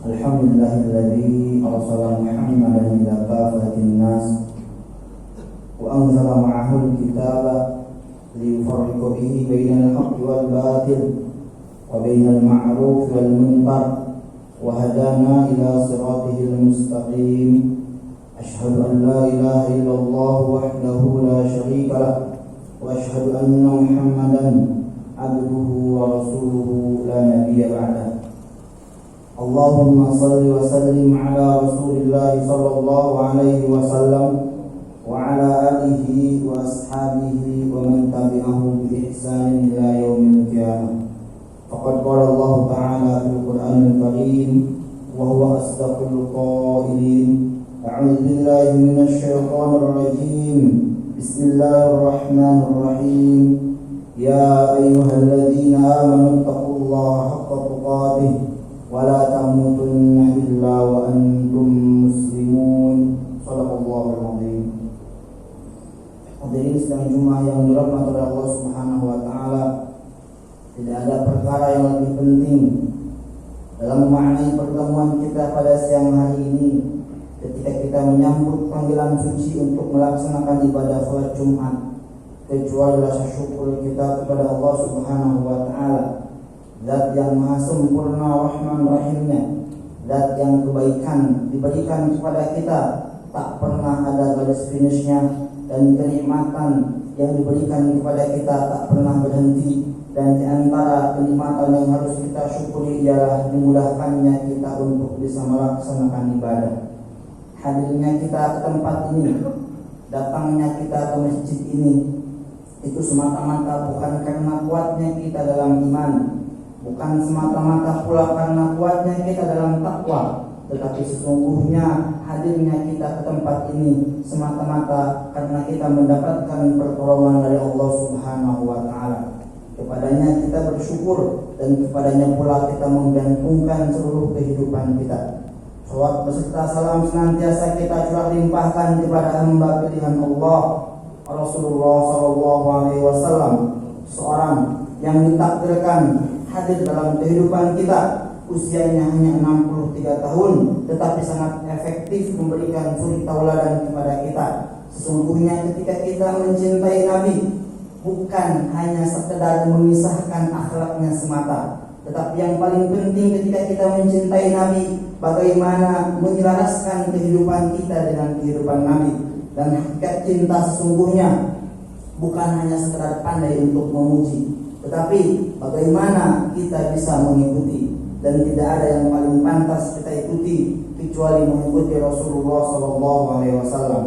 Alhamdulillahilladzi arsala Muhammadan ila kafatin nas wa anzala ma'ahul kitaba liyufarriqa bihi bainal haqqi wal batil wa bainal ma'ruf wal munkar wa hadana ila siratihil mustaqim. Ashhadu an la ilaha illallah wahdahu la syarika lah wa ashhadu anna Muhammadan abduhu wa rasuluhu la nabiyya ba'dah. Allahumma salli wa sallim ala Rasulillah sallallahu alaihi wasallam wa ala alihi wa ashabihi wa man tabi'ahum bi ihsanin ila yaumil qiyamah. Faqad qala Allah ta'ala fil Qur'anil Karim wa huwa asdaqul qailin. A'udzu billahi minasy syaithanir rajim. Bismillahirrahmanirrahim. Ya ayyuhalladzina amanu taqullaha haqqa tuqatih wa la tamutunna illa wa antum muslimun. Shadaqallahul azim. Hadirin sidang Jumat yang dirahmati oleh Allah Subhanahu wa taala, tidak ada perkara yang lebih penting dalam memaknai pertemuan kita pada siang hari ini ketika kita menyambut panggilan suci untuk melaksanakan ibadah salat Jumat kecuali rasa syukur kita kepada Allah Subhanahu wa taala, Zat yang maha sempurna Rahman Rahimnya, Zat yang kebaikan diberikan kepada kita tak pernah ada garis finishnya, dan kenikmatan yang diberikan kepada kita tak pernah berhenti. Dan di antara kenikmatan yang harus kita syukuri ialah dimudahkannya kita untuk bisa melaksanakan ibadah. Hadirnya kita ke tempat ini, datangnya kita ke masjid ini, itu semata-mata bukan karena kuatnya kita dalam iman, bukan semata-mata pula karena kuatnya kita dalam takwa, tetapi sesungguhnya hadirnya kita ke tempat ini semata-mata karena kita mendapatkan pertolongan dari Allah Subhanahu wa taala. Kepadanya kita bersyukur dan kepadanya pula kita menggantungkan seluruh kehidupan kita. Salawat beserta salam senantiasa kita curah limpahkan kepada hamba pilihan Allah Rasulullah sallallahu alaihi wasallam, seorang yang ditakdirkan hadir dalam kehidupan kita. Usianya hanya 63 tahun tetapi sangat efektif memberikan suri tauladan kepada kita. Sesungguhnya ketika kita mencintai Nabi, bukan hanya sekedar memisahkan akhlaknya semata, tetapi yang paling penting ketika kita mencintai Nabi, bagaimana menyelaraskan kehidupan kita dengan kehidupan Nabi. Dan hakikat cinta sesungguhnya bukan hanya sekedar pandai untuk memuji, tetapi bagaimana kita bisa mengikuti. Dan tidak ada yang paling pantas kita ikuti kecuali mengikuti Rasulullah SAW.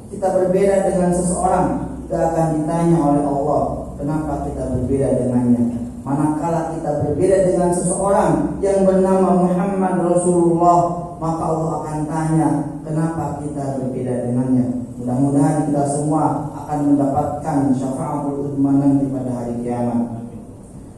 Kita berbeda dengan seseorang, kita akan ditanya oleh Allah, kenapa kita berbeda dengannya. Manakala kita berbeda dengan seseorang yang bernama Muhammad Rasulullah, maka Allah akan tanya, kenapa kita berbeda dengannya. Mudah-mudahan kita semua akan mendapatkan syafaatul udzma nanti pada hari kiamat.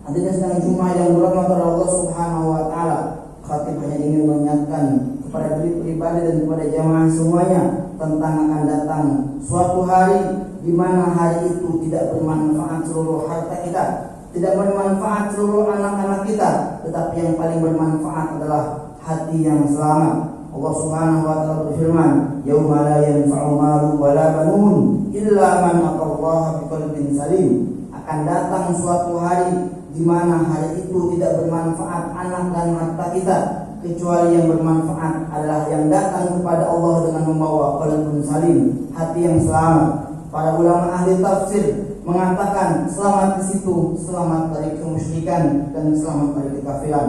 Hadirin sedang Jumat yang dirahmati oleh Allah Subhanahu wa taala, khatib hanya ingin mengingatkan kepada diri pribadi dan kepada jamaah semuanya tentang akan datang suatu hari di mana hari itu tidak bermanfaat seluruh harta kita, tidak bermanfaat seluruh anak-anak kita, tetapi yang paling bermanfaat adalah hati yang selamat. Allah Subhanahu wa taala berfirman, "Yauma la yanfa'u malun wa la banun illa man atallaha biqalbin salim." Akan datang suatu hari di mana hari itu tidak bermanfaat anak dan harta kita, kecuali yang bermanfaat adalah yang datang kepada Allah dengan membawa qalbun salim, hati yang selamat. Para ulama ahli tafsir mengatakan selamat di situ, selamat dari kemusyrikan dan selamat dari kekafiran.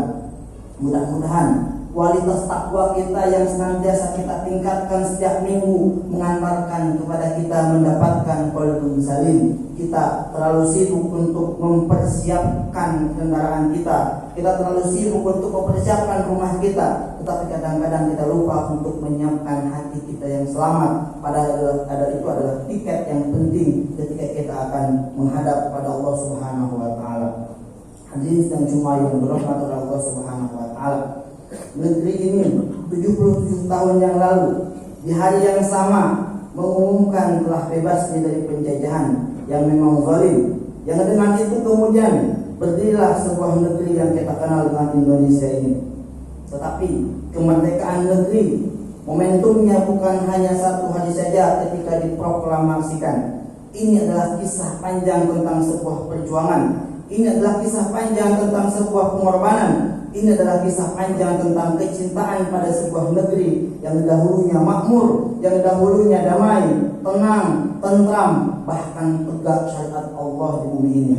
Mudah-mudahan kualitas takwa kita yang senantiasa kita tingkatkan setiap minggu mengantarkan kepada kita mendapatkan qalbun salim. Kita terlalu sibuk untuk mempersiapkan kendaraan kita, kita terlalu sibuk untuk mempersiapkan rumah kita, tetapi kadang-kadang kita lupa untuk menyiapkan hati kita yang selamat. Padahal itu adalah tiket yang penting ketika kita akan menghadap pada Allah Subhanahu wa taala. Hadirin sedang Jumat yang dirahmati oleh Allah Subhanahu wa taala. Negeri ini 77 tahun yang lalu di hari yang sama mengumumkan telah bebasnya dari penjajahan yang memang zalim. Yang dengan itu kemudian berdirilah sebuah negeri yang kita kenal dengan Indonesia ini. Tetapi kemerdekaan negeri momentumnya bukan hanya satu hari saja ketika diproklamasikan. Ini adalah kisah panjang tentang sebuah perjuangan. Ini adalah kisah panjang tentang sebuah pengorbanan. Ini adalah kisah panjang tentang kecintaan pada sebuah negeri yang dahulunya makmur, yang dahulunya damai, tenang, tentram, bahkan tegak syariat Allah di bumi ini.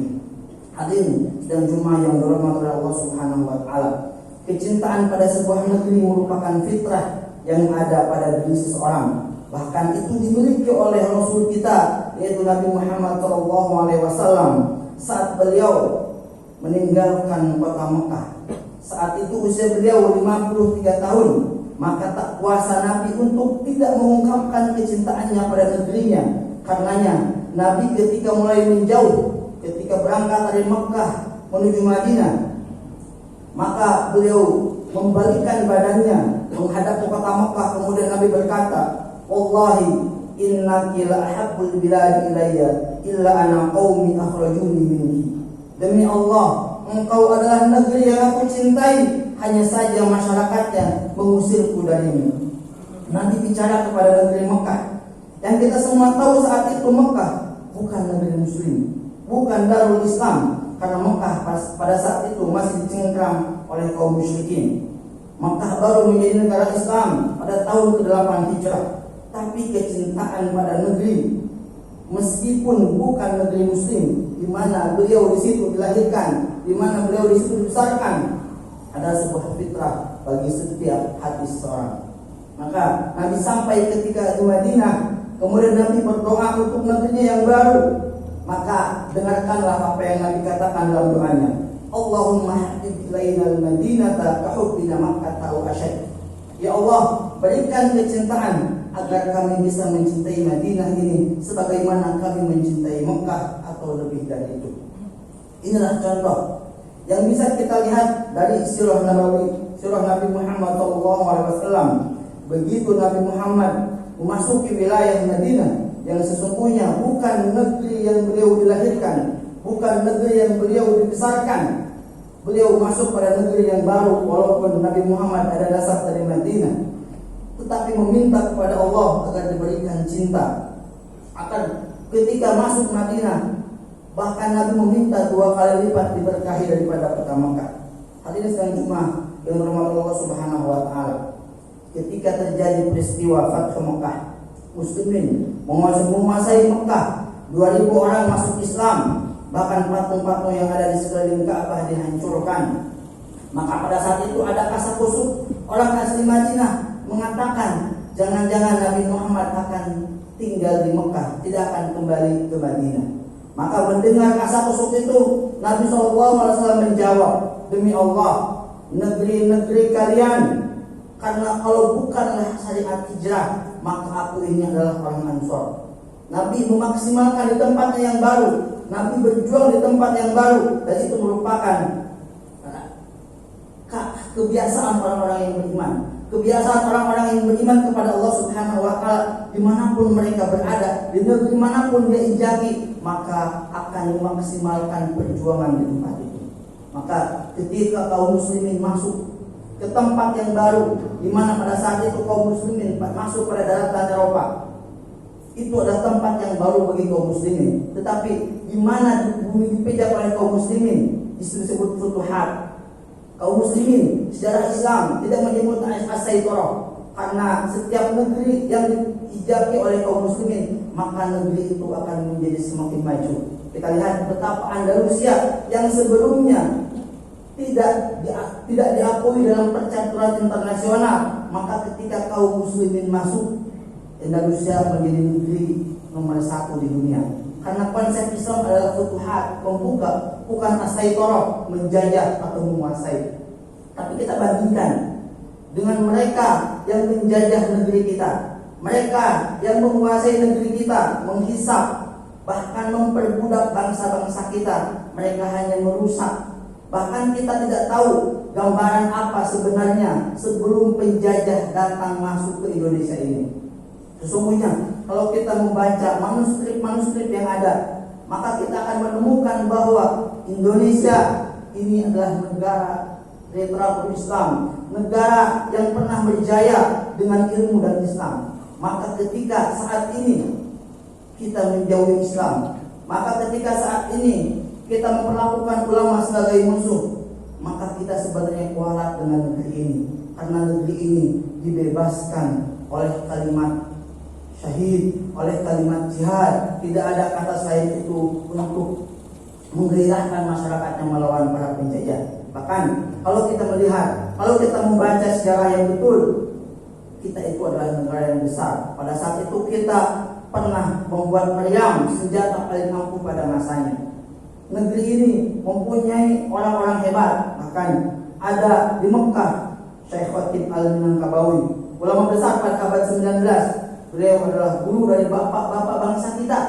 Hadirin dan jemaah yang dirahmati oleh Allah Subhanahu wa taala. Kecintaan pada sebuah negeri merupakan fitrah yang ada pada diri seseorang. Bahkan itu dimiliki oleh Rasul kita, yaitu Nabi Muhammad SAW saat beliau meninggalkan kota Mekah. Saat itu usia beliau 53 tahun. Maka tak kuasa Nabi untuk tidak mengungkapkan kecintaannya pada negerinya. Karenanya Nabi ketika mulai menjauh, ketika berangkat dari Mekah menuju Madinah, maka beliau membalikkan badannya menghadap ke kota Mekah. Kemudian Nabi berkata, "Wallahi innaki la ahabbul biladi ilayya illa ana qaumi akhrajuni minki." Demi Allah, engkau adalah negeri yang aku cintai, hanya saja masyarakatnya mengusirku darinya. Nanti bicara kepada negeri Mekah, yang kita semua tahu saat itu Mekah bukan negeri Muslim, bukan Darul Islam, karena Mekah pada saat itu masih dicengkram oleh kaum musyrikin. Mekah baru menjadi negara Islam pada tahun ke-8 Hijrah. Tapi kecintaan pada negeri, meskipun bukan negeri Muslim, di mana beliau di situ dilahirkan, di mana beliau di situ dibesarkan, ada sebuah fitrah bagi setiap hati seseorang. Maka Nabi sampai ketika di Madinah, kemudian Nabi berdoa untuk negerinya yang baru. Maka dengarkanlah apa yang Nabi katakan dalam doanya. Allahumma habib ilaina al-madinata ka hubbina Makkah aw asyad. Ya Allah, berikan kecintaan agar kami bisa mencintai Madinah ini sebagaimana kami mencintai Mekah atau lebih dari itu. Inilah contoh yang bisa kita lihat dari sirah Nabawi, sirah Nabi Muhammad SAW. Begitu Nabi Muhammad memasuki wilayah Madinah, yang sesungguhnya bukan negeri yang beliau dilahirkan, bukan negeri yang beliau dibesarkan. Beliau masuk pada negeri yang baru, walaupun Nabi Muhammad ada dasar dari Madinah, tetapi meminta kepada Allah agar diberikan cinta. Akan ketika masuk Madinah, bahkan Nabi meminta 2 kali lipat diberkahi daripada kota Mekah. Hadirin sekalian jemaah yang dirahmati Allah Subhanahu wa taala. Ketika terjadi peristiwa Fathu Mekah, muslimin menguasai Mekah, 2000 orang masuk Islam, bahkan patung-patung yang ada di sekeliling Ka'bah dihancurkan. Maka pada saat itu ada kasakusuk orang asli Madinah mengatakan, jangan-jangan Nabi Muhammad akan tinggal di Mekah, tidak akan kembali ke Madinah. Maka mendengar kasakusuk itu, Nabi SAW menjawab, demi Allah, negeri-negeri kalian, karena kalau bukanlah syariat hijrah, maka aku ini adalah orang Ansor. Nabi memaksimalkan di tempat yang baru, Nabi berjuang di tempat yang baru, dan itu merupakan kebiasaan orang-orang yang beriman. Kebiasaan orang-orang yang beriman kepada Allah Subhanahu wa taala, dimanapun mereka berada, di negeri manapun dia injaki, maka akan memaksimalkan perjuangan di tempat itu. Maka ketika kaum muslimin masuk ke tempat yang baru, di mana pada saat itu kaum muslimin masuk pada daratan Eropa, itu adalah tempat yang baru bagi kaum muslimin. Tetapi di mana bumi dipijak oleh kaum muslimin, disebut futuhat. Kaum muslimin sejarah Islam tidak menyebut as-saytarah, karena setiap negeri yang dijajaki oleh kaum muslimin, maka negeri itu akan menjadi semakin maju. Kita lihat betapa Andalusia yang sebelumnya tidak diakui dalam percaturan internasional, maka ketika kaum muslimin masuk, Andalusia menjadi negeri nomor 1 di dunia. Karena konsep Islam adalah futuhat, membuka, bukan as-saytarah, menjajah atau menguasai. Tapi kita bandingkan dengan mereka yang menjajah negeri kita, mereka yang menguasai negeri kita, menghisap, bahkan memperbudak bangsa-bangsa kita. Mereka hanya merusak. Bahkan kita tidak tahu gambaran apa sebenarnya sebelum penjajah datang masuk ke Indonesia ini. Sesungguhnya kalau kita membaca manuskrip-manuskrip yang ada, maka kita akan menemukan bahwa Indonesia ini adalah negara Retro Islam, negara yang pernah berjaya dengan ilmu dan Islam. Maka ketika saat ini kita menjauhi Islam, maka ketika saat ini kita memperlakukan ulama sebagai musuh, maka kita sebenarnya kualat dengan negeri ini. Karena negeri ini dibebaskan oleh kalimat syahid, oleh kalimat jihad. Tidak ada kata selain itu untuk menggerakkan masyarakat yang melawan para penjajah. Bahkan kalau kita melihat, kalau kita membaca sejarah yang betul, kita itu adalah negara yang besar. Pada saat itu kita pernah membuat meriam, senjata paling ampuh pada masanya. Negeri ini mempunyai orang-orang hebat. Bahkan ada di Mekah Syekh Khatib Al-Minangkabawi, ulama besar pada abad 19. Beliau adalah guru dari bapak-bapak bangsa kita.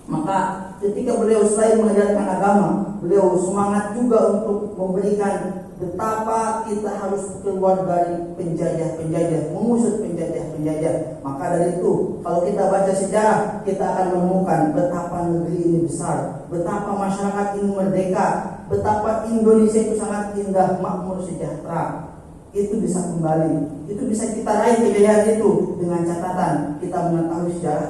Maka ketika beliau selain mengajarkan agama, beliau semangat juga untuk memberikan betapa kita harus keluar dari penjajah-penjajah, mengusut penjajah-penjajah. Maka dari itu, kalau kita baca sejarah, kita akan menemukan betapa negeri ini besar, betapa masyarakat ini merdeka, betapa Indonesia itu sangat indah, makmur, sejahtera. Itu bisa kembali, itu bisa kita raih kejayaan itu dengan catatan kita mengetahui sejarah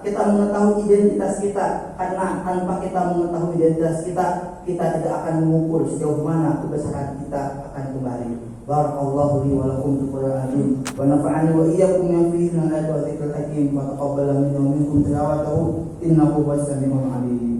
kita mengetahui identitas kita. Karena tanpa kita mengetahui identitas kita tidak akan mengukur sejauh mana kebesaran kita akan kembali. Barakallahu li wa lakum fil Qur'anil azim wa nafa'ani wa iyyakum bima fihi min al-ayati wa dzikril hakim wa taqabbala minna wa minkum tilawatahu innahu huwas samiul alim.